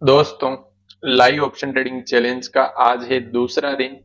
दोस्तों, live option trading challenge का आज है दूसरा दिन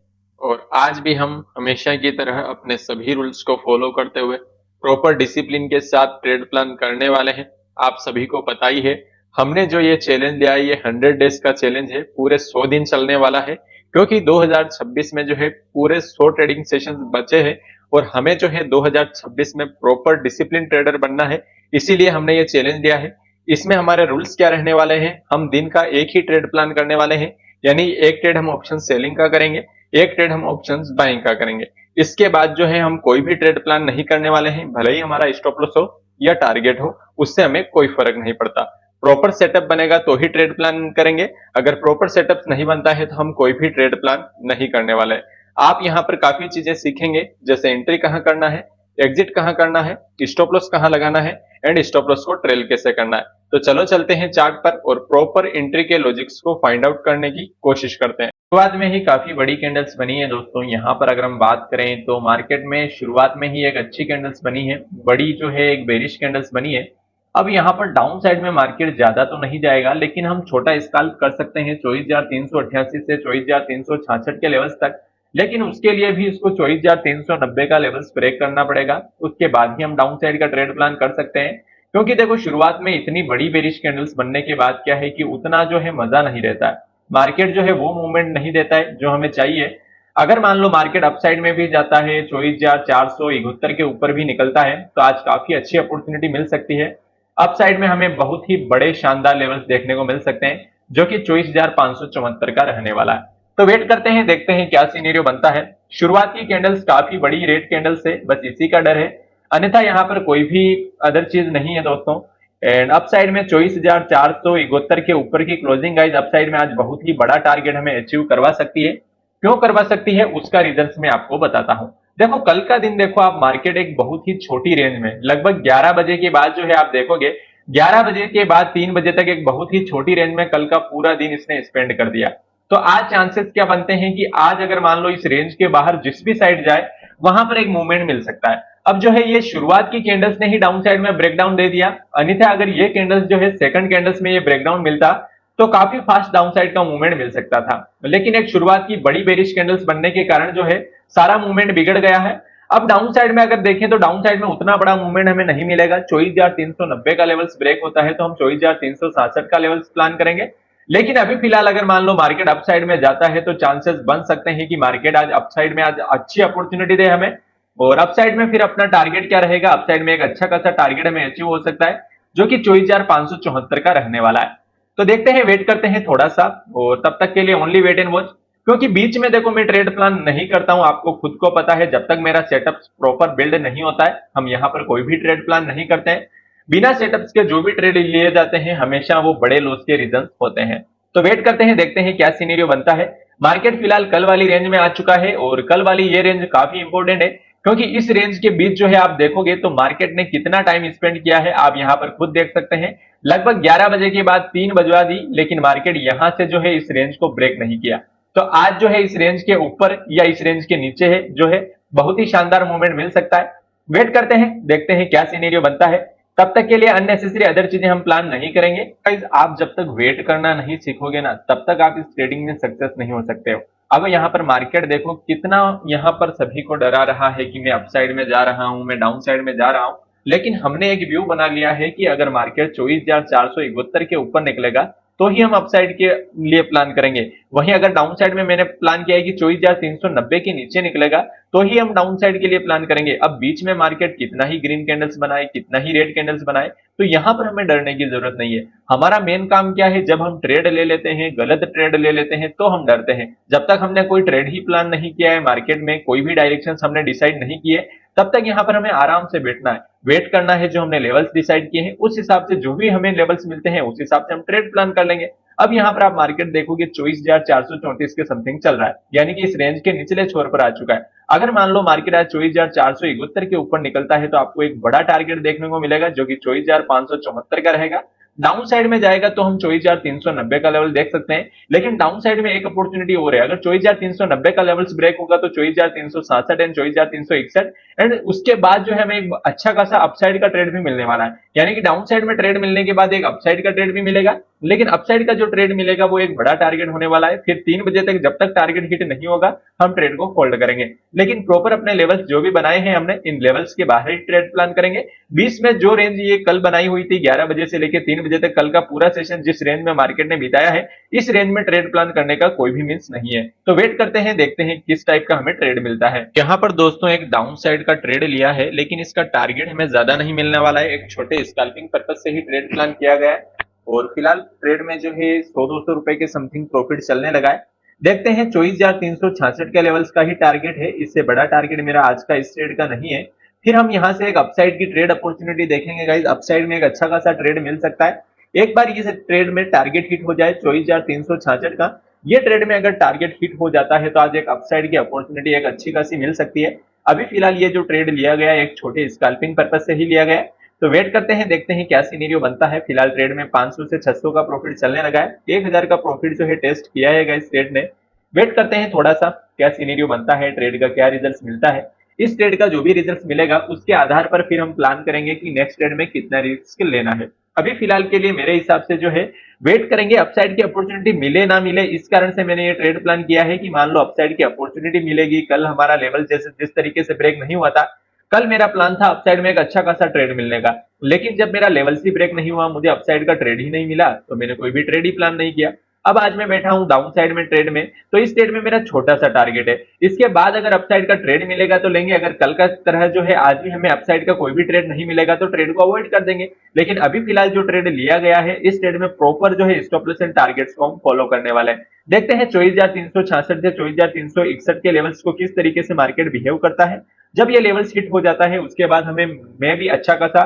और आज भी हम हमेशा की तरह अपने सभी रूल्स को फॉलो करते हुए प्रॉपर डिसिप्लिन के साथ ट्रेड प्लान करने वाले हैं। आप सभी को पता ही है, हमने जो ये चैलेंज लिया है ये 100 डेज का चैलेंज है, पूरे 100 दिन चलने वाला है क्योंकि 2026 में जो है पूरे 100 ट्रेडिंग सेशंस बचे हैं और हमें जो है 2026 में प्रॉपर डिसिप्लिन ट्रेडर बनना है। इसीलिए हमने ये चैलेंज लिया है। इसमें हमारे रूल्स क्या रहने वाले हैं, हम दिन का एक ही ट्रेड प्लान करने वाले हैं, यानी एक ट्रेड हम ऑप्शन सेलिंग का करेंगे, एक ट्रेड हम ऑप्शन बाइंग का करेंगे। इसके बाद जो है हम कोई भी ट्रेड प्लान नहीं करने वाले हैं, भले ही हमारा स्टॉप लॉस हो या टारगेट हो, उससे हमें कोई फर्क नहीं पड़ता। प्रॉपर सेटअप बनेगा तो ही ट्रेड प्लान करेंगे, अगर प्रॉपर सेटअप नहीं बनता है तो हम कोई भी ट्रेड प्लान नहीं करने वाले हैं। आप यहाँ पर काफी चीजें सीखेंगे, जैसे एंट्री कहाँ करना है, एग्जिट कहाँ करना है, स्टॉप लॉस कहाँ लगाना है एंड स्टॉप लॉस को ट्रेल कैसे करना है। तो चलो चलते हैं चार्ट पर और प्रॉपर एंट्री के लॉजिक्स को फाइंड आउट करने की कोशिश करते हैं। शुरुआत में ही काफी बड़ी कैंडल्स बनी है दोस्तों। यहाँ पर अगर हम बात करें तो मार्केट में शुरुआत में ही एक अच्छी कैंडल्स बनी है, बड़ी जो है एक बेरिश कैंडल्स बनी है। अब यहाँ पर डाउन साइड में मार्केट ज्यादा तो नहीं जाएगा, लेकिन हम छोटा स्कैल्प कर सकते हैं 24,388 से 24,366 के लेवल्स तक। लेकिन उसके लिए भी इसको 24,390 का लेवल्स ब्रेक करना पड़ेगा, उसके बाद ही हम डाउन साइड का ट्रेड प्लान कर सकते हैं। क्योंकि देखो, शुरुआत में इतनी बड़ी बेरिश कैंडल्स बनने के बाद क्या है कि उतना जो है मजा नहीं रहता है, मार्केट जो है वो मूवमेंट नहीं देता है जो हमें चाहिए। अगर मान लो मार्केट अपसाइड में भी जाता है, 24,471 के ऊपर भी निकलता है, तो आज काफी अच्छी अपॉर्चुनिटी मिल सकती है। अपसाइड में हमें बहुत ही बड़े शानदार लेवल्स देखने को मिल सकते हैं, जो कि 24,574 का रहने वाला है। तो वेट करते हैं, देखते हैं क्या सिनेरियो बनता है। शुरुआत की कैंडल्स काफी बड़ी रेड कैंडल्स है, बस इसी का डर है, अन्यथा यहाँ पर कोई भी अदर चीज नहीं है दोस्तों। एंड अपसाइड में 24,471 के ऊपर की क्लोजिंग गाइस अपसाइड में आज बहुत ही बड़ा टारगेट हमें अचीव करवा सकती है। क्यों करवा सकती है उसका रीजन मैं आपको बताता हूँ। देखो, कल का दिन देखो आप, मार्केट एक बहुत ही छोटी रेंज में लगभग 11 बजे के बाद जो है आप देखोगे, 11 बजे के बाद 3 बजे तक एक बहुत ही छोटी रेंज में कल का पूरा दिन इसने स्पेंड कर दिया। तो आज चांसेस क्या बनते हैं कि आज अगर मान लो इस रेंज के बाहर जिस भी साइड जाए, वहां पर एक मूवमेंट मिल सकता है। अब जो है ये शुरुआत की कैंडल्स ने ही डाउन साइड में ब्रेकडाउन दे दिया, अन्यथा अगर ये कैंडल्स जो है सेकंड कैंडल्स में ये ब्रेकडाउन मिलता तो काफी फास्ट डाउन साइड का मूवमेंट मिल सकता था। लेकिन एक शुरुआत की बड़ी बेरिश कैंडल्स बनने के कारण जो है सारा मूवमेंट बिगड़ गया है। अब डाउन साइड में अगर देखें तो डाउन साइड में उतना बड़ा मूवमेंट हमें नहीं मिलेगा। 24,390 का लेवल्स ब्रेक होता है तो हम 24,367 का लेवल्स प्लान करेंगे। लेकिन अभी फिलहाल अगर मान लो मार्केट अपसाइड में जाता है तो चांसेस बन सकते हैं कि मार्केट आज अपसाइड में आज अच्छी अपॉर्चुनिटी दे हमें, और अपसाइड में फिर अपना टारगेट क्या रहेगा, अपसाइड में एक अच्छा खासा टारगेट हमें अचीव हो सकता है, जो कि 24,574 का रहने वाला है। तो देखते हैं, वेट करते हैं थोड़ा सा, और तब तक के लिए ओनली वेट एंड वॉच। क्योंकि बीच में देखो मैं ट्रेड प्लान नहीं करता हूं, आपको खुद को पता है, जब तक मेरा सेटअप प्रॉपर बिल्ड नहीं होता है हम यहाँ पर कोई भी ट्रेड प्लान नहीं करते हैं। बिना सेटअप्स के जो भी ट्रेड लिए जाते हैं हमेशा वो बड़े लॉस के रीजन होते हैं। तो वेट करते हैं, देखते हैं क्या सिनेरियो बनता है। मार्केट फिलहाल कल वाली रेंज में आ चुका है और कल वाली ये रेंज काफी इंपॉर्टेंट है, क्योंकि इस रेंज के बीच जो है आप देखोगे तो मार्केट ने कितना टाइम स्पेंड किया है आप यहाँ पर खुद देख सकते हैं। लगभग 11 बजे के बाद 3 बजवा दी, लेकिन मार्केट यहां से जो है इस रेंज को ब्रेक नहीं किया। तो आज जो है इस रेंज के ऊपर या इस रेंज के नीचे है जो है बहुत ही शानदार मूवमेंट मिल सकता है। वेट करते हैं, देखते हैं क्या सिनेरियो बनता है। तब तक के लिए अननेसेसरी अदर चीजें हम प्लान नहीं करेंगे। गाइस, आप जब तक वेट करना नहीं सीखोगे ना, तब तक आप इस ट्रेडिंग में सक्सेस नहीं हो सकते हो। अब यहाँ पर मार्केट देखो कितना यहाँ पर सभी को डरा रहा है कि मैं अपसाइड में जा रहा हूं, मैं डाउन साइड में जा रहा हूं। लेकिन हमने एक व्यू बना लिया है कि अगर मार्केट 24,471 के ऊपर निकलेगा तो ही हम अपसाइड के लिए प्लान करेंगे। वहीं अगर डाउन साइड में मैंने प्लान किया है कि 24,390 के नीचे निकलेगा तो ही हम डाउन साइड के लिए प्लान करेंगे। अब बीच में मार्केट कितना ही ग्रीन कैंडल्स बनाए, कितना ही रेड कैंडल्स बनाए, तो यहां पर हमें डरने की जरूरत नहीं है। हमारा मेन काम क्या है, जब हम ट्रेड ले लेते हैं, गलत ट्रेड ले लेते हैं तो हम डरते हैं। जब तक हमने कोई ट्रेड ही प्लान नहीं किया है, मार्केट में कोई भी डायरेक्शन हमने डिसाइड नहीं किए, तब तक यहाँ पर हमें आराम से बैठना है, वेट करना है। जो हमने लेवल्स डिसाइड किए हैं उस हिसाब से जो भी हमें लेवल्स मिलते हैं उस हिसाब से हम ट्रेड प्लान कर लेंगे। अब यहाँ पर आप मार्केट देखोगे 24,434 के समथिंग चल रहा है, यानी कि इस रेंज के निचले छोर पर आ चुका है। अगर मान लो मार्केट आज 24,471 के ऊपर निकलता है तो आपको एक बड़ा टारगेट देखने को मिलेगा, जो कि 24,574 का रहेगा। डाउन साइड में जाएगा तो हम 24,390 का लेवल देख सकते हैं। लेकिन डाउन साइड में एक अपॉर्चुनिटी और है, अगर 24,390 का लेवल्स ब्रेक होगा तो 24,367 एंड 24,361 एंड उसके बाद जो है हमें एक अच्छा खासा अपसाइड का ट्रेड भी मिलने वाला है। यानी कि डाउन साइड में ट्रेड मिलने के बाद एक अपसाइड का ट्रेड भी मिलेगा, लेकिन अपसाइड का जो ट्रेड मिलेगा वो एक बड़ा टारगेट होने वाला है। फिर 3 बजे तक जब तक टारगेट हिट नहीं होगा हम ट्रेड को होल्ड करेंगे, लेकिन प्रॉपर अपने लेवल्स जो भी बनाए हैं हमने इन लेवल्स के बाहर ही ट्रेड प्लान करेंगे। बीच में जो रेंज ये कल बनाई हुई थी 11 बजे से लेकर 3 बजे तक, कल का पूरा सेशन जिस रेंज में मार्केट ने बिताया है, इस रेंज में ट्रेड प्लान करने का कोई भी मीन्स नहीं है। तो वेट करते हैं, देखते हैं किस टाइप का हमें ट्रेड मिलता है। यहाँ पर दोस्तों एक डाउन साइड का ट्रेड लिया है, लेकिन इसका टारगेट हमें ज्यादा नहीं मिलने वाला है, एक छोटे स्कैल्पिंग पर्पज से ही ट्रेड प्लान किया गया है। और फिलहाल ट्रेड में जो है 100-200 रुपए के समथिंग प्रॉफिट चलने लगा है। देखते हैं 24,366 के लेवल्स का ही टारगेट है, इससे बड़ा टारगेट मेरा आज का इस ट्रेड का नहीं है। फिर हम यहाँ से एक अपसाइड की ट्रेड अपॉर्चुनिटी देखेंगे गाइस, अपसाइड में एक अच्छा खासा ट्रेड मिल सकता है। एक बार ये ट्रेड में टारगेट हिट हो जाए 24,366 का, ये ट्रेड में अगर टारगेट हिट हो जाता है तो आज एक अपसाइड की अपॉर्चुनिटी एक अच्छी खासी मिल सकती है। अभी फिलहाल ये जो ट्रेड लिया गया है एक छोटे स्कैल्पिंग पर्पज से ही लिया गया है। तो वेट करते हैं, देखते हैं क्या सिनेरियो बनता है। फिलहाल ट्रेड में 500 से 600 का प्रॉफिट चलने लगा है, 1000 का प्रॉफिट जो है टेस्ट किया है गाइस ट्रेड ने। वेट करते हैं थोड़ा सा क्या सिनेरियो बनता है, ट्रेड का क्या रिजल्ट मिलता है। इस ट्रेड का जो भी रिजल्ट मिलेगा उसके आधार पर फिर हम प्लान करेंगे कि नेक्स्ट ट्रेड में कितना रिस्क लेना है। अभी फिलहाल के लिए मेरे हिसाब से जो है वेट करेंगे अपसाइड की अपॉर्चुनिटी मिले ना मिले, इस कारण से मैंने ये ट्रेड प्लान किया है कि मान लो अपसाइड की अपॉर्चुनिटी मिलेगी, कल हमारा लेवल जैसे जिस तरीके से ब्रेक नहीं हुआ था, कल मेरा प्लान था अपसाइड में एक अच्छा खासा ट्रेड मिलने का, लेकिन जब मेरा लेवल ही ब्रेक नहीं हुआ, मुझे अपसाइड का ट्रेड ही नहीं मिला, तो मैंने कोई भी ट्रेड ही प्लान नहीं किया। अब आज मैं बैठा हूं डाउन साइड में ट्रेड में, तो इस ट्रेड में मेरा छोटा सा टारगेट है। इसके बाद अगर अपसाइड का ट्रेड मिलेगा तो लेंगे, अगर कल का तरह जो है आज भी हमें अपसाइड का कोई भी ट्रेड नहीं मिलेगा तो ट्रेड को अवॉइड कर देंगे। लेकिन अभी फिलहाल जो ट्रेड लिया गया है इस ट्रेड में प्रॉपर जो है स्टॉप लॉस एंड टारगेट्स को हम फॉलो करने वाले हैं। देखते हैं 24,366 से 24,361 के लेवल्स को किस तरीके से मार्केट बिहेव करता है। जब ये लेवल्स हिट हो जाता है उसके बाद हमें में भी अच्छा खासा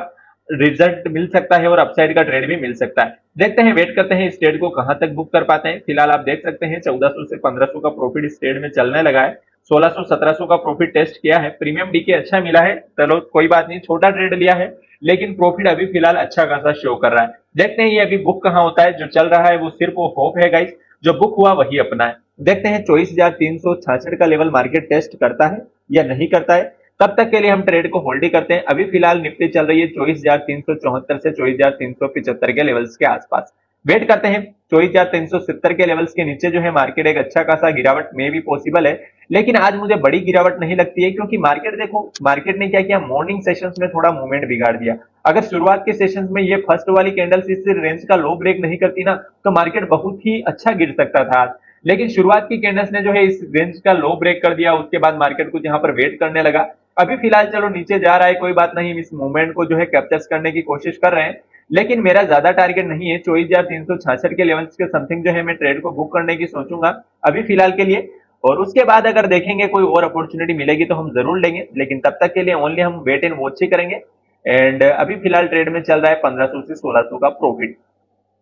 रिजल्ट मिल सकता है और अपसाइड का ट्रेड भी मिल सकता है। देखते हैं, वेट करते हैं इस ट्रेड को कहां तक बुक कर पाते हैं। फिलहाल आप देख सकते हैं 1400 से 1500 का प्रॉफिट इस ट्रेड में चलने लगा है, 1600-1700 का प्रॉफिट टेस्ट किया है, प्रीमियम डीके अच्छा मिला है। चलो कोई बात नहीं, छोटा ट्रेड लिया है लेकिन प्रॉफिट अभी फिलहाल अच्छा खासा शो कर रहा है। देखते हैं ये अभी बुक कहां होता है, जो चल रहा है वो सिर्फ वो होप है गाइस, जो बुक हुआ वही अपना है। देखते हैं 24,366 का लेवल मार्केट टेस्ट करता है या नहीं करता है, तब तक के लिए हम ट्रेड को होल्ड ही करते हैं। अभी फिलहाल निफ्टी चल रही है 24,374 से 24,375 के लेवल्स के आसपास। वेट करते हैं 24,370 के लेवल्स के नीचे जो है मार्केट एक अच्छा खासा गिरावट में भी पॉसिबल है, लेकिन आज मुझे बड़ी गिरावट नहीं लगती है, क्योंकि मार्केट देखो मार्केट ने क्या किया, मॉर्निंग सेशंस में थोड़ा मूवमेंट बिगाड़ दिया। अगर शुरुआत के सेशंस में ये फर्स्ट वाली कैंडल्स इस रेंज का लो ब्रेक नहीं करती ना, तो मार्केट बहुत ही अच्छा गिर सकता था आज। लेकिन शुरुआत की कैंडल्स ने जो है इस रेंज का लो ब्रेक कर दिया, उसके बाद मार्केट कुछ यहाँ पर वेट करने लगा। अभी फिलहाल चलो नीचे जा रहा है, कोई बात नहीं, इस मूवमेंट को जो है कैप्चर करने की कोशिश कर रहे हैं, लेकिन मेरा ज्यादा टारगेट नहीं है। 24,366 के लेवल्स के समथिंग जो है मैं ट्रेड को बुक करने की सोचूंगा अभी फिलहाल के लिए, और उसके बाद अगर देखेंगे कोई और अपॉर्चुनिटी मिलेगी तो हम जरूर लेंगे, लेकिन तब तक के लिए ओनली हम वेट एंड वॉच ही करेंगे। एंड अभी फिलहाल ट्रेड में चल रहा है 1500 से 1600 का प्रॉफिट।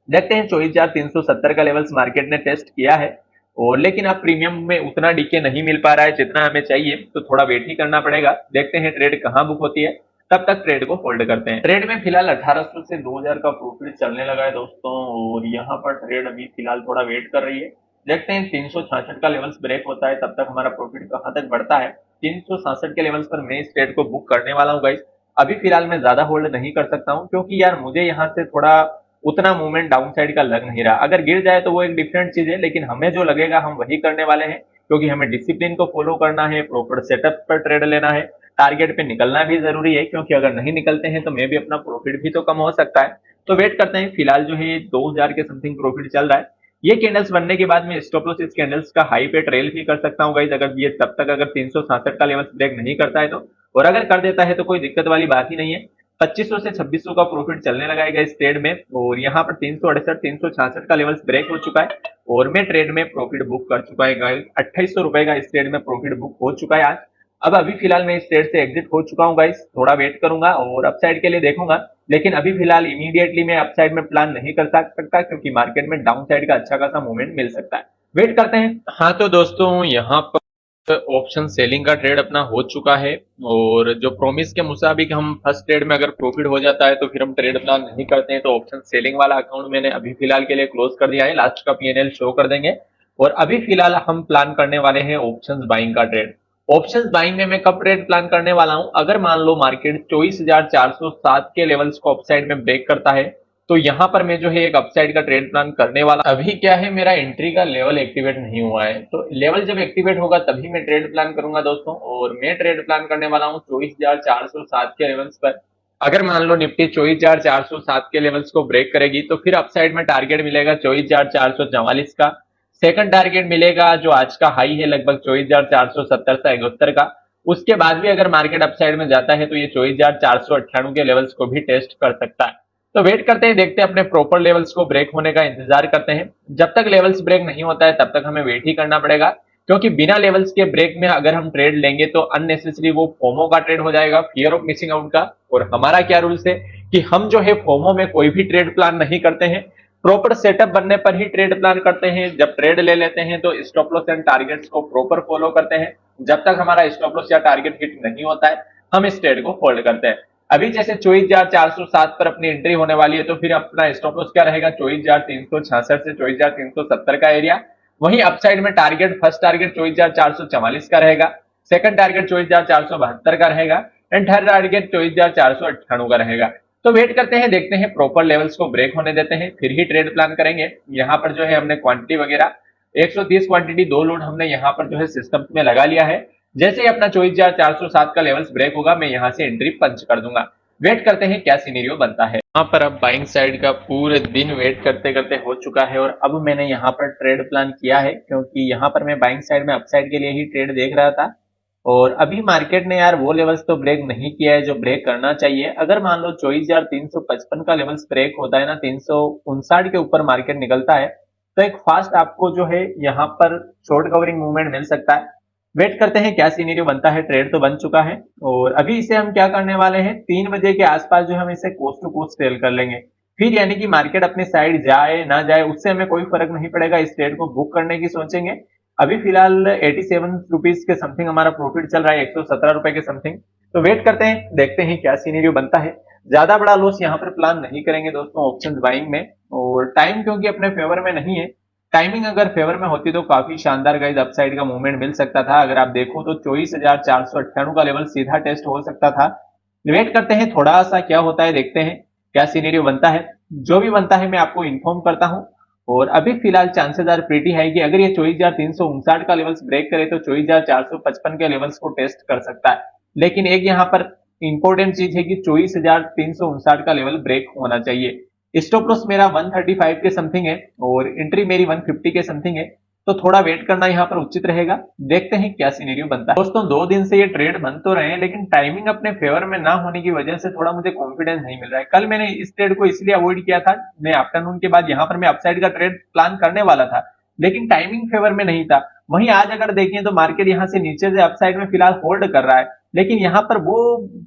देखते हैं 24,370 का लेवल्स मार्केट ने टेस्ट किया है, और लेकिन अब प्रीमियम में उतना डीके नहीं मिल पा रहा है जितना हमें चाहिए, तो थोड़ा वेट ही करना पड़ेगा। देखते हैं ट्रेड कहां बुक होती है, तब तक ट्रेड को होल्ड करते हैं। ट्रेड में फिलहाल 1800 से 2000 का प्रॉफिट चलने लगा है दोस्तों, और यहाँ पर ट्रेड अभी फिलहाल थोड़ा वेट कर रही है। देखते हैं 366 का लेवल्स ब्रेक होता है तब तक हमारा प्रॉफिट कहां तक बढ़ता है। 367 के लेवल्स पर मैं इस ट्रेड को बुक करने वाला हूँ गाइस। अभी फिलहाल मैं ज्यादा होल्ड नहीं कर सकता हूँ, क्योंकि यार मुझे यहाँ से थोड़ा उतना मूवमेंट डाउन साइड का लग नहीं रहा। अगर गिर जाए तो वो एक डिफरेंट चीज है, लेकिन हमें जो लगेगा हम वही करने वाले हैं, क्योंकि हमें डिसिप्लिन को फॉलो करना है, प्रॉपर सेटअप पर ट्रेड लेना है, टारगेट पे निकलना भी जरूरी है, क्योंकि अगर नहीं निकलते हैं तो मे भी अपना प्रॉफिट भी तो कम हो सकता है। तो वेट करते हैं, फिलहाल जो है 2000 के समथिंग प्रॉफिट चल रहा है। ये कैंडल्स बनने के बाद में स्टॉप लॉस इस कैंडल्स का हाई पे ट्रेल भी कर सकता हूँ गाइस, अगर ये तब तक अगर 367 का लेवल ब्रेक नहीं करता है तो, और अगर कर देता है तो कोई दिक्कत वाली बात ही नहीं है। 2500 से 2600 का प्रॉफिट चलने लगा है इस ट्रेड में, और यहाँ पर 368 366 का लेवल ब्रेक हो चुका है, और मैं ट्रेड में प्रॉफिट बुक कर चुका है गाइस। 2800 रुपए का इस ट्रेड में प्रॉफिट बुक हो चुका है आज। अब अभी फिलहाल मैं इस ट्रेड से एग्जिट हो चुका हूँ गाइस, थोड़ा वेट करूंगा और अपसाइड के लिए देखूंगा, लेकिन अभी फिलहाल इमीडिएटली मैं अपसाइड में प्लान नहीं कर सकता, क्योंकि मार्केट में डाउन साइड का अच्छा खासा मूवमेंट मिल सकता है। वेट करते हैं। हाँ तो दोस्तों, यहाँ पर ऑप्शन सेलिंग का ट्रेड अपना हो चुका है, और जो प्रॉमिस के मुताबिक हम फर्स्ट ट्रेड में अगर प्रॉफिट हो जाता है तो फिर हम ट्रेड प्लान नहीं करते हैं, तो ऑप्शन सेलिंग वाला अकाउंट मैंने अभी फिलहाल के लिए क्लोज कर दिया है, लास्ट का पीएनएल शो कर देंगे। और अभी फिलहाल हम प्लान करने वाले हैं ऑप्शंस बाइंग का ट्रेड। ऑप्शंस बाइंग में मैं कब ट्रेड प्लान करने वाला हूं, अगर मान लो मार्केट 24,407 के लेवल्स को अपसाइड में ब्रेक करता है, तो यहाँ पर मैं जो है एक अपसाइड का ट्रेड प्लान करने वाला। अभी क्या है, मेरा एंट्री का लेवल एक्टिवेट नहीं हुआ है, तो लेवल जब एक्टिवेट होगा तभी मैं ट्रेड प्लान करूंगा दोस्तों। और मैं ट्रेड प्लान करने वाला हूँ 24,407 के लेवल्स पर। अगर मान लो निफ्टी 24,407 के लेवल्स को ब्रेक करेगी तो फिर अपसाइड में टारगेट मिलेगा 24,444 का। सेकंड टारगेट मिलेगा जो आज का हाई है लगभग 24,470 से 71 का। उसके बाद भी अगर मार्केट अपसाइड में जाता है तो ये 24,498 के लेवल्स को भी टेस्ट कर सकता है। तो वेट करते हैं, देखते हैं, अपने प्रॉपर लेवल्स को ब्रेक होने का इंतजार करते हैं। जब तक लेवल्स ब्रेक नहीं होता है तब तक हमें वेट ही करना पड़ेगा, क्योंकि बिना लेवल्स के ब्रेक में अगर हम ट्रेड लेंगे तो अननेसेसरी वो फोमो का ट्रेड हो जाएगा, फियर ऑफ मिसिंग आउट का। और हमारा क्या रूल्स है कि हम जो है फोमो में कोई भी ट्रेड प्लान नहीं करते हैं, प्रॉपर सेटअप बनने पर ही ट्रेड प्लान करते हैं। जब ट्रेड ले लेते हैं तो स्टॉप लॉस एंड टारगेट्स को प्रॉपर फॉलो करते हैं। जब तक हमारा स्टॉप लॉस या टारगेट हिट नहीं होता है हम इस ट्रेड को होल्ड करते हैं। अभी जैसे 24,407 पर अपनी एंट्री होने वाली है तो फिर अपना स्टॉप लॉस क्या रहेगा, 24,366 से 24,370 का एरिया। वहीं अपसाइड में टारगेट, फर्स्ट टारगेट 24,444 का रहेगा, सेकंड टारगेट 24,472 का रहेगा एंड थर्ड टारगेट 24,498 का रहेगा। तो वेट करते हैं, देखते हैं, प्रॉपर लेवल्स को ब्रेक होने देते हैं फिर ही ट्रेड प्लान करेंगे। यहाँ पर जो है हमने क्वांटिटी वगैरह 130 क्वांटिटी 2 लोड हमने यहाँ पर जो है सिस्टम में लगा लिया है। जैसे ही अपना 24,407 का लेवल्स ब्रेक होगा मैं यहाँ से एंट्री पंच कर दूंगा। वेट करते हैं क्या सिनेरियो बनता है। यहाँ पर अब बाइंग साइड का पूरे दिन वेट करते करते हो चुका है और अब मैंने यहाँ पर ट्रेड प्लान किया है, क्योंकि यहाँ पर मैं बाइंग साइड में अपसाइड के लिए ही ट्रेड देख रहा था। और अभी मार्केट ने यार वो लेवल्स तो ब्रेक नहीं किया है जो ब्रेक करना चाहिए। अगर मान लो 24,355 का लेवल्स ब्रेक होता है ना, 359 के ऊपर मार्केट निकलता है तो एक फास्ट आपको जो है यहाँ पर शॉर्ट कवरिंग मूवमेंट मिल सकता है। वेट करते हैं क्या सीनेरियो बनता है। ट्रेड तो बन चुका है और अभी इसे हम क्या करने वाले हैं, 3 बजे के आसपास जो हम इसे कोस्ट टू कोस्ट सेल कर लेंगे। फिर यानी कि मार्केट अपनी साइड जाए ना जाए उससे हमें कोई फर्क नहीं पड़ेगा, इस ट्रेड को बुक करने की सोचेंगे। अभी फिलहाल 87 रुपीज के समथिंग हमारा प्रॉफिट चल रहा है, 117 रुपए के समथिंग। तो वेट करते हैं, देखते हैं क्या सीनेरियो बनता है। ज्यादा बड़ा लॉस यहाँ पर प्लान नहीं करेंगे दोस्तों ऑप्शन बाइंग में। और टाइम क्योंकि अपने फेवर में नहीं है, टाइमिंग अगर फेवर में होती तो काफी शानदार गाइस अपसाइड का मूवमेंट मिल सकता था। अगर आप देखो तो 24,498 का लेवल सीधा टेस्ट हो सकता था। वेट करते हैं थोड़ा सा क्या होता है, देखते हैं क्या सीनेरियो बनता है। जो भी बनता है मैं आपको इन्फॉर्म करता हूं। और अभी फिलहाल चांसेस आर प्रीटी है कि अगर ये 24,359 का लेवल्स ब्रेक करे तो 24,455 के लेवल्स को टेस्ट कर सकता है। लेकिन एक यहाँ पर इंपॉर्टेंट चीज है कि 24,359 का लेवल ब्रेक होना चाहिए। स्टॉप लॉस मेरा 135 के समथिंग है और एंट्री मेरी 150 के समथिंग है, तो थोड़ा वेट करना यहाँ पर उचित रहेगा। देखते हैं क्या सिनेरियो बनता है। दोस्तों 2 दिन से ये ट्रेड बन तो रहे हैं लेकिन टाइमिंग अपने फेवर में ना होने की वजह से थोड़ा मुझे कॉन्फिडेंस नहीं मिल रहा है। कल मैंने इस ट्रेड को इसलिए अवॉइड किया था, मैं आफ्टरनून के बाद यहाँ पर मैं अपसाइड का ट्रेड प्लान करने वाला था लेकिन टाइमिंग फेवर में नहीं था। वहीं आज अगर देखें तो मार्केट यहाँ से नीचे से अपसाइड में फिलहाल होल्ड कर रहा है, लेकिन यहाँ पर वो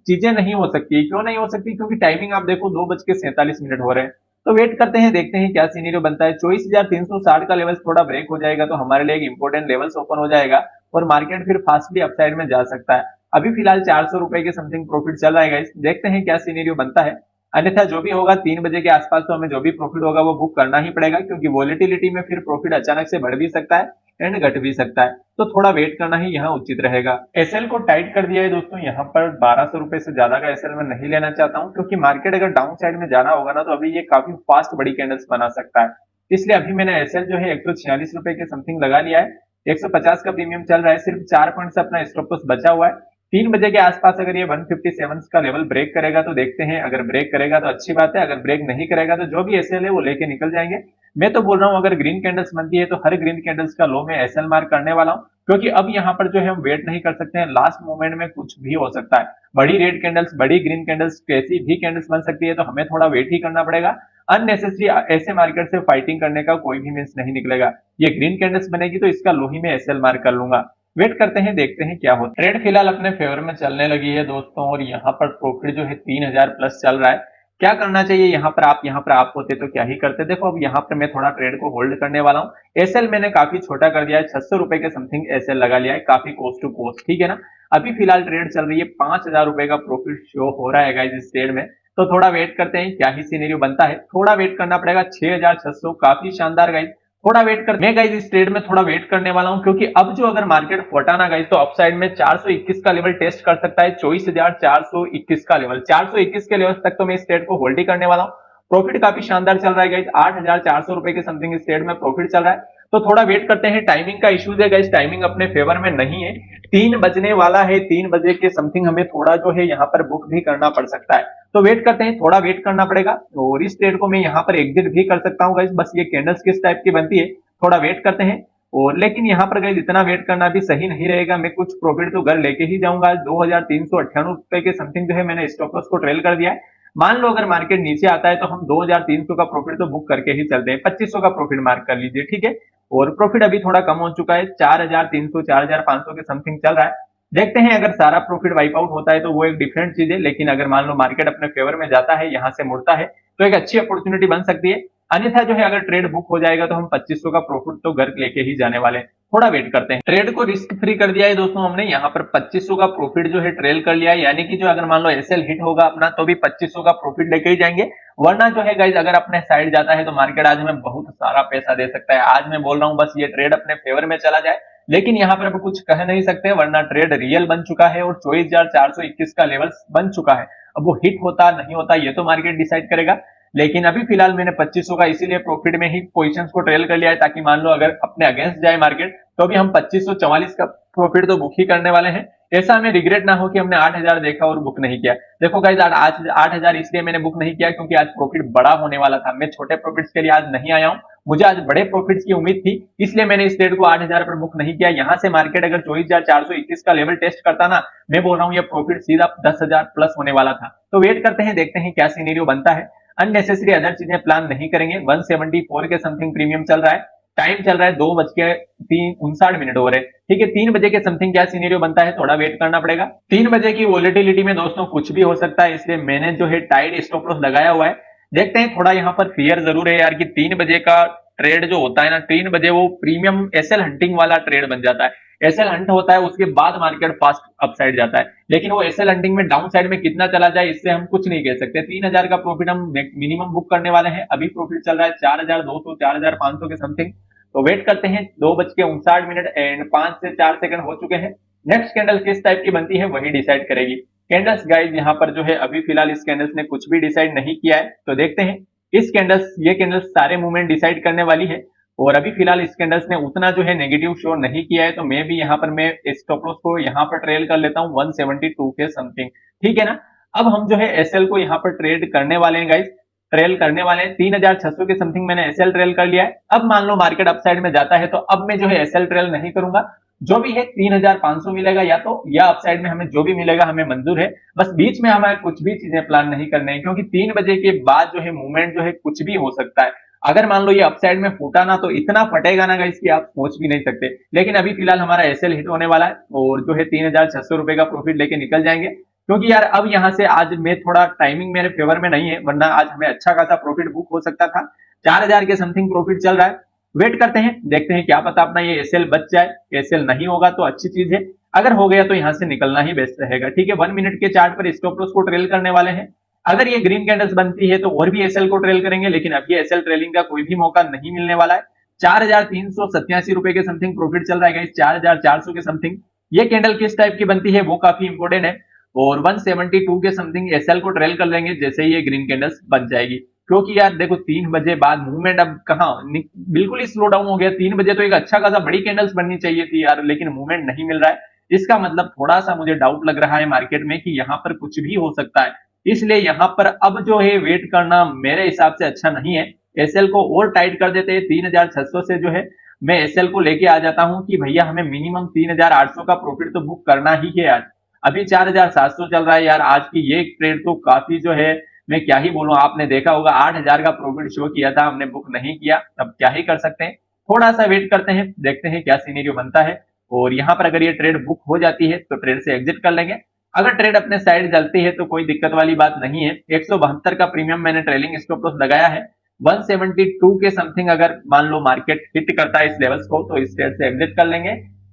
चीजें नहीं हो सकती। क्यों नहीं हो सकती, क्योंकि टाइमिंग आप देखो 2:47 हो रहे हैं। तो वेट करते हैं, देखते हैं क्या सीनेरियो बनता है। 24,360 का लेवल थोड़ा ब्रेक हो जाएगा तो हमारे लिए एक इंपॉर्टेंट लेवल्स ओपन हो जाएगा और मार्केट फिर फास्टली अपसाइड में जा सकता है। अभी फिलहाल 400 रुपए के समथिंग प्रॉफिट चल रहा है गाइस, देखते हैं क्या सीनेरियो बनता है। अन्यथा जो भी होगा 3 बजे के आसपास तो हमें जो भी प्रॉफिट होगा वो बुक करना ही पड़ेगा, क्योंकि वॉलेटिलिटी में फिर प्रॉफिट अचानक से बढ़ भी सकता है एंड घट भी सकता है, तो थोड़ा वेट करना ही यहाँ उचित रहेगा। एसएल को टाइट कर दिया है दोस्तों, यहाँ पर 1200 रुपए से ज्यादा का एसएल में नहीं लेना चाहता हूँ, क्योंकि मार्केट अगर डाउन साइड में जाना होगा ना तो अभी ये काफी फास्ट बड़ी कैंडल्स बना सकता है। इसलिए अभी मैंने एसएल जो है 146 रुपए के समथिंग लगा लिया है। 150 का प्रीमियम चल रहा है, सिर्फ 4 पॉइंट से अपना स्टॉप लॉस बचा हुआ है। 3 बजे के आसपास अगर ये 157 का लेवल ब्रेक करेगा तो देखते हैं, अगर ब्रेक करेगा तो अच्छी बात है, अगर ब्रेक नहीं करेगा तो जो भी एसएल है वो लेके निकल जाएंगे। मैं तो बोल रहा हूं अगर ग्रीन कैंडल्स बनती है तो हर ग्रीन कैंडल्स का लो में एसएल मार्क करने वाला हूं, क्योंकि अब यहाँ पर जो है हम वेट नहीं कर सकते हैं, लास्ट मोमेंट में कुछ भी हो सकता है। बड़ी रेड कैंडल्स, बड़ी ग्रीन कैंडल्स, कैसी भी कैंडल्स बन सकती है, तो हमें थोड़ा वेट ही करना पड़ेगा। अननेसेसरी ऐसे मार्केट से फाइटिंग करने का कोई भी मीन्स नहीं निकलेगा। ये ग्रीन कैंडल्स बनेगी तो इसका लो ही में एसएल मार्क कर लूंगा। वेट करते हैं, देखते हैं क्या होता है। ट्रेड फिलहाल अपने फेवर में चलने लगी है दोस्तों और यहाँ पर प्रॉफिट जो है 3,000 प्लस चल रहा है। क्या करना चाहिए यहाँ पर आप होते तो क्या ही करते। देखो अब यहाँ पर मैं थोड़ा ट्रेड को होल्ड करने वाला हूँ। एसएल मैंने काफी छोटा कर दिया है, 600 रुपए के समथिंग एसएल लगा लिया है, काफी कोस्ट टू कोस्ट, ठीक है ना। अभी फिलहाल ट्रेड चल रही है, 5,000 रुपए का प्रॉफिट शो हो रहा है गाइस इस ट्रेड में। तो थोड़ा वेट करते हैं क्या ही सीनेरियो बनता है। थोड़ा वेट करना पड़ेगा, 6,600 काफी शानदार गाइस। थोड़ा वेट कर, मैं गाइस इस ट्रेड में थोड़ा वेट करने वाला हूं, क्योंकि अब जो अगर मार्केट फटा ना गाइस तो अपसाइड में 421 का लेवल टेस्ट कर सकता है। 24,421 का लेवल, 421 के लेवल तक तो मैं इस ट्रेड को होल्ड ही करने वाला हूं। प्रॉफिट काफी शानदार चल रहा है गाइस, 8,400 रुपए के समथिंग इस ट्रेड में प्रॉफिट चल रहा है। तो थोड़ा वेट करते हैं, टाइमिंग का इश्यूज है गाइस, टाइमिंग अपने फेवर में नहीं है, 3 बजने वाला है, 3 बजे के समथिंग हमें थोड़ा जो है यहाँ पर बुक भी करना पड़ सकता है। तो वेट करते हैं, थोड़ा वेट करना पड़ेगा। और इस ट्रेड को मैं यहाँ पर एग्जिट भी कर सकता हूँ गाइस, बस ये कैंडल्स किस टाइप की बनती है थोड़ा वेट करते हैं। और लेकिन यहाँ पर गाइस इतना वेट करना भी सही नहीं रहेगा, मैं कुछ प्रॉफिट तो घर लेके ही जाऊंगा। 2,398 रुपए के समथिंग जो है मैंने स्टॉप लॉस को ट्रेल कर दिया है। मान लो अगर मार्केट नीचे आता है तो हम 2,300 का प्रॉफिट तो बुक करके ही चलते हैं, 2,500 का प्रॉफिट मार्क कर लीजिए, ठीक है। और प्रॉफिट अभी थोड़ा कम हो चुका है, 4,300 4,500 के समथिंग चल रहा है। देखते हैं अगर सारा प्रॉफिट वाइप आउट होता है तो वो एक डिफरेंट चीज है, लेकिन अगर मान लो मार्केट अपने फेवर में जाता है, यहाँ से मुड़ता है, तो एक अच्छी अपॉर्चुनिटी बन सकती है। अन्यथा जो है अगर ट्रेड बुक हो जाएगा तो हम 2,500 का प्रॉफिट तो घर लेके ही जाने वाले हैं। थोड़ा वेट करते हैं, ट्रेड को रिस्क फ्री कर दिया है दोस्तों हमने, यहाँ पर 2,500 का प्रॉफिट जो है ट्रेल कर लिया है, यानी कि जो अगर मान लो एसएल हिट होगा अपना तो भी 2,500 का प्रॉफिट लेके ही जाएंगे। वरना जो है गाइज अगर अपने साइड जाता है तो मार्केट आज हमें बहुत सारा पैसा दे सकता है। आज मैं बोल रहा हूँ बस ये ट्रेड अपने फेवर में चला जाए, लेकिन यहाँ पर अब कुछ कह नहीं सकते, वरना ट्रेड रियल बन चुका है और 24,421 का लेवल बन चुका है। अब वो हिट होता नहीं होता ये तो मार्केट डिसाइड करेगा, लेकिन अभी फिलहाल मैंने 2,500 का इसीलिए प्रॉफिट में ही पोजीशंस को ट्रेल कर लिया है, ताकि मान लो अगर अपने अगेंस्ट जाए मार्केट तो भी हम 2,544 का प्रॉफिट तो बुक ही करने वाले हैं। ऐसा हमें रिग्रेट ना हो कि हमने 8,000 देखा और बुक नहीं किया। देखो गाइज आज 8,000 इसलिए मैंने बुक नहीं किया क्योंकि आज प्रॉफिट बड़ा होने वाला था, मैं छोटे प्रॉफिट्स के लिए आज नहीं आया हूँ, मुझे आज बड़े प्रॉफिट्स की उम्मीद थी, इसलिए मैंने इस ट्रेड को 8,000 पर बुक नहीं किया। यहाँ से मार्केट अगर 24,421 का लेवल टेस्ट करता ना, मैं बोल रहा हूँ ये प्रॉफिट सीधा 10,000 प्लस होने वाला था। तो वेट करते हैं, देखते हैं क्या सिनेरियो बनता है। अननेसेसरी अदर चीजें प्लान नहीं करेंगे। 174 के समथिंग प्रीमियम चल रहा है, टाइम चल रहा है 2:59 हो रहे, ठीक है। 3 बजे के समथिंग क्या सीनेरियो बनता है थोड़ा वेट करना पड़ेगा। 3 बजे की वोलेटिलिटी में दोस्तों कुछ भी हो सकता है, इसलिए मैंने जो है टाइड स्टॉप लॉस लगाया हुआ है। देखते हैं, थोड़ा यहाँ पर फियर जरूर है यार कि 3 बजे का ट्रेड जो होता है ना, 3 बजे वो प्रीमियम एसएल हंटिंग वाला ट्रेड बन जाता है। एसएल हंट होता है, उसके बाद मार्केट फास्ट अपसाइड जाता है, लेकिन वो एसएल हंटिंग में डाउन साइड में कितना चला जाए इससे हम कुछ नहीं कह सकते। 3,000 का प्रॉफिट हम मिनिमम बुक करने वाले हैं। अभी प्रॉफिट चल रहा है 4,200 4,500 के समथिंग। तो वेट करते हैं, 2:59 एंड 5 से 4 सेकंड हो चुके हैं। नेक्स्ट कैंडल किस टाइप की बनती है वही डिसाइड करेगी। कैंडल्स गाइस यहाँ पर जो है अभी फिलहाल इस कैंडल्स ने कुछ भी डिसाइड नहीं किया है, तो देखते हैं इस कैंडल्स ये कैंडल्स सारे मूवमेंट डिसाइड करने वाली है। और अभी फिलहाल इस कैंडल्स ने उतना जो है नेगेटिव शो नहीं किया है, तो मैं भी यहाँ पर मैं स्टॉप लॉस को यहाँ पर ट्रेल कर लेता हूँ 172 के समथिंग, ठीक है ना। अब हम जो है एसएल को यहाँ पर ट्रेड करने वाले हैं गाइस, ट्रेल करने वाले हैं 3,600 के समथिंग मैंने एसएल ट्रेल कर लिया है। अब मान लो मार्केट अपसाइड में जाता है तो अब मैं जो है एसएल ट्रेल नहीं करूंगा, जो भी है 3,500 मिलेगा या तो, या अपसाइड में हमें जो भी मिलेगा हमें मंजूर है। बस बीच में हमें कुछ भी चीजें प्लान नहीं करने हैं, क्योंकि 3 बजे के बाद जो है मूवमेंट जो है कुछ भी हो सकता है। अगर मान लो ये अपसाइड में फूटा ना तो इतना फटेगा ना गाइस कि आप सोच भी नहीं सकते। लेकिन अभी फिलहाल हमारा एसएल हिट होने वाला है और जो है 3,600 रुपए का प्रॉफिट लेके निकल जाएंगे, क्योंकि यार अब यहाँ से आज में थोड़ा टाइमिंग मेरे फेवर में नहीं है, वरना आज हमें अच्छा खासा प्रॉफिट बुक हो सकता था। 4,000 के समथिंग प्रॉफिट चल रहा है। वेट करते हैं, देखते हैं क्या पता अपना ये एसएल बच जाए। एसएल नहीं होगा तो अच्छी चीज है, अगर हो गया तो यहाँ से निकलना ही बेस्ट रहेगा, ठीक है। 1 मिनट के चार्ट पर स्टॉप लॉस को ट्रेल करने वाले हैं। अगर ये ग्रीन कैंडल्स बनती है तो और भी एसएल को ट्रेल करेंगे, लेकिन अभी एसएल ट्रेलिंग का कोई भी मौका नहीं मिलने वाला है। 4,387 रुपए के समथिंग प्रॉफिट चल रहा है, 4,400 के समथिंग। ये कैंडल किस टाइप की बनती है वो काफी इंपोर्टेंट है। और 172 के समथिंग एसएल को ट्रेल कर लेंगे जैसे ही ये ग्रीन कैंडल्स बन जाएगी, क्योंकि यार देखो 3 बजे बाद मूवमेंट अब कहाँ बिल्कुल ही स्लो डाउन हो गया। 3 बजे तो एक अच्छा खासा बड़ी कैंडल्स बननी चाहिए थी यार, लेकिन मूवमेंट नहीं मिल रहा है। इसका मतलब थोड़ा सा मुझे डाउट लग रहा है मार्केट में कि यहाँ पर कुछ भी हो सकता है, इसलिए यहाँ पर अब जो है वेट करना मेरे हिसाब से अच्छा नहीं है। एसएल को और टाइट कर देते हैं, 3,600 से जो है मैं एसएल को लेके आ जाता हूँ कि भैया हमें मिनिमम 3,800 का प्रॉफिट तो बुक करना ही है आज। अभी 4,700 चल रहा है यार, आज की ये ट्रेड तो काफी जो है मैं क्या ही बोलूं, आपने देखा होगा 8,000 का प्रॉफिट शो किया था, हमने बुक नहीं किया, अब क्या ही कर सकते हैं। थोड़ा सा वेट करते हैं, देखते हैं क्या सीनेरियो बनता है। और यहाँ पर अगर ये ट्रेड बुक हो जाती है तो ट्रेड से एग्जिट कर लेंगे। अगर ट्रेड अपने साइड चलती है तो कोई दिक्कत वाली बात नहीं है। 172 का प्रीमियम मैंने ट्रेलिंग स्टॉप लॉस लगाया है। 172 के समथिंग अगर मान लो मार्केट हिट करता है इस लेवल्स को तो इस ट्रेड से एग्जिट कर लेंगे।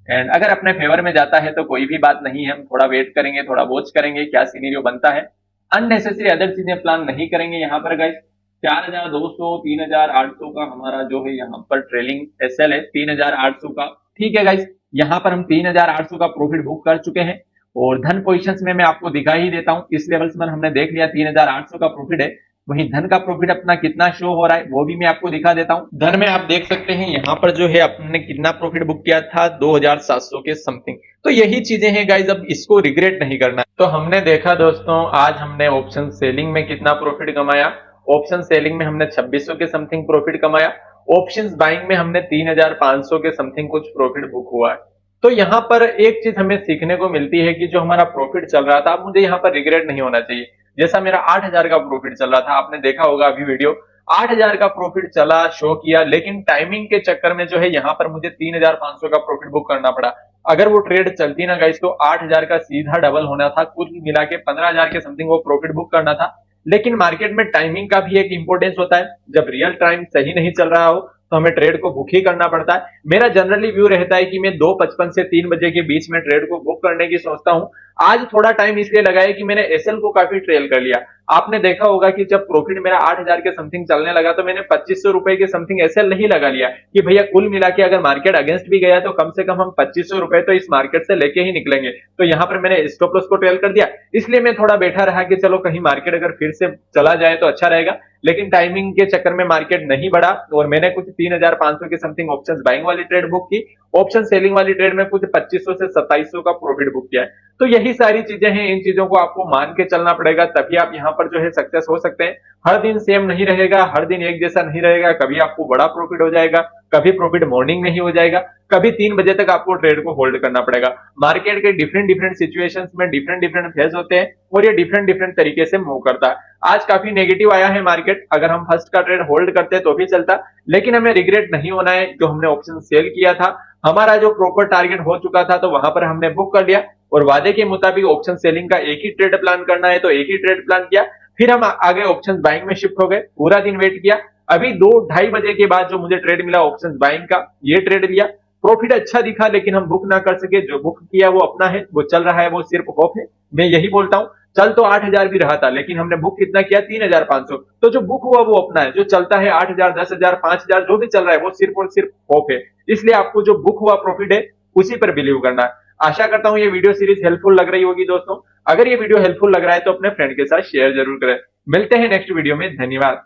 एंड अगर अपने फेवर में जाता है तो कोई भी बात नहीं है, हम थोड़ा वेट करेंगे, थोड़ा वॉच करेंगे क्या सीनेरियो बनता है। अननेसेसरी अदर चीजें प्लान नहीं करेंगे यहाँ पर गाइस। 4,200 3,800 का हमारा जो है यहाँ पर ट्रेलिंग एसएल है 3,800 का, ठीक है गाइस। यहाँ पर हम 3,800 का प्रॉफिट बुक कर चुके हैं। और धन पोजीशंस में मैं आपको दिखा ही देता हूँ, इस लेवल्स पर हमने देख लिया 3,800 का प्रॉफिट है। वहीं धन का प्रॉफिट अपना कितना शो हो रहा है वो भी मैं आपको दिखा देता हूं। धन में आप देख सकते हैं यहाँ पर जो है अपने कितना प्रॉफिट बुक किया था 2700 के समथिंग। तो यही चीजें हैं गाइज, अब इसको रिग्रेट नहीं करना। तो हमने देखा दोस्तों आज हमने ऑप्शन सेलिंग में कितना प्रॉफिट कमाया। ऑप्शन सेलिंग में हमने 2600 के समथिंग प्रॉफिट कमाया। ऑप्शंस बाइंग में हमने 3500 के समथिंग कुछ प्रॉफिट बुक हुआ है। तो यहाँ पर एक चीज हमें सीखने को मिलती है कि जो हमारा प्रॉफिट चल रहा था, अब मुझे यहाँ पर रिग्रेट नहीं होना चाहिए। जैसा मेरा 8000 का प्रॉफिट चल रहा था, आपने देखा होगा अभी वीडियो, 8000 का प्रॉफिट चला, शो किया, लेकिन टाइमिंग के चक्कर में जो है यहाँ पर मुझे 3500 का प्रॉफिट बुक करना पड़ा। अगर वो ट्रेड चलती ना गाइस तो 8000 का सीधा डबल होना था, कुल मिला के 15000 के समथिंग वो प्रॉफिट बुक करना था। लेकिन मार्केट में टाइमिंग का भी एक इंपॉर्टेंस होता है। जब रियल टाइम सही नहीं चल रहा हो तो हमें ट्रेड को बुक ही करना पड़ता है। मेरा जनरली व्यू रहता है कि मैं 2:55 से 3 बजे के बीच में ट्रेड को बुक करने की सोचता हूं। आज थोड़ा टाइम इसलिए लगा है कि मैंने एसएल को काफी ट्रेल कर लिया। आपने देखा होगा कि जब प्रॉफिट मेरा 8000 के समथिंग चलने लगा तो मैंने 2500 रुपए के समथिंग एसएल नहीं लगा लिया कि भैया कुल मिला के अगर मार्केट अगेंस्ट भी गया तो कम से कम हम 2500 रुपए तो इस मार्केट से लेके ही निकलेंगे। तो यहाँ पर मैंने स्टॉप लॉस को ट्रेल कर दिया। इसलिए मैं थोड़ा बैठा रहा कि चलो कहीं मार्केट अगर फिर से चला जाए तो अच्छा रहेगा। लेकिन टाइमिंग के चक्कर में मार्केट नहीं बढ़ा और मैंने कुछ 3500 के समथिंग ऑप्शंस बाइंग वाली ट्रेड बुक की। ऑप्शन सेलिंग वाली ट्रेड में कुछ 2500 से 2700 का प्रॉफिट बुक किया है। तो यही सारी चीजें हैं, इन चीजों को आपको मान के चलना पड़ेगा, तभी आप यहाँ पर जो है सक्सेस हो सकते हैं। हर दिन सेम नहीं रहेगा, हर दिन एक जैसा नहीं रहेगा। कभी आपको बड़ा प्रॉफिट हो जाएगा, कभी प्रॉफिट मॉर्निंग में ही हो जाएगा, कभी 3 बजे तक आपको ट्रेड को होल्ड करना पड़ेगा। मार्केट के डिफरेंट डिफरेंट सिचुएशंस में डिफरेंट डिफरेंट फेज होते हैं और ये डिफरेंट डिफरेंट तरीके से मूव करता है। आज काफी नेगेटिव आया है मार्केट, अगर हम फर्स्ट का ट्रेड होल्ड करते तो भी चलता, लेकिन हमें रिग्रेट नहीं होना है। जो हमने ऑप्शन सेल किया था, हमारा जो प्रॉपर टारगेट हो चुका था तो वहां पर हमने बुक कर लिया और वादे के मुताबिक ऑप्शन सेलिंग का एक ही ट्रेड प्लान करना है तो एक ही ट्रेड प्लान किया। फिर हम आगे ऑप्शन बाइंग में शिफ्ट हो गए, पूरा दिन वेट किया। अभी 2-2:30 बजे के बाद जो मुझे ट्रेड मिला ऑप्शन बाइंग का, ये ट्रेड लिया। प्रॉफिट अच्छा दिखा लेकिन हम बुक ना कर सके। जो बुक किया वो अपना है, वो चल रहा है, वो सिर्फ होप है। मैं यही बोलता हूं, चल तो 8000 भी रहा था लेकिन हमने बुक कितना किया 3500। तो जो बुक हुआ वो अपना है, जो चलता है 8000, 10000, 5000 जो भी चल रहा है वो सिर्फ और सिर्फ होप है। इसलिए आपको जो बुक हुआ प्रॉफिट है उसी पर बिलीव करना है। आशा करता हूं ये वीडियो सीरीज हेल्पफुल लग रही होगी दोस्तों। अगर ये वीडियो हेल्पफुल लग रहा है तो अपने फ्रेंड के साथ शेयर जरूर करें। मिलते हैं नेक्स्ट वीडियो में, धन्यवाद।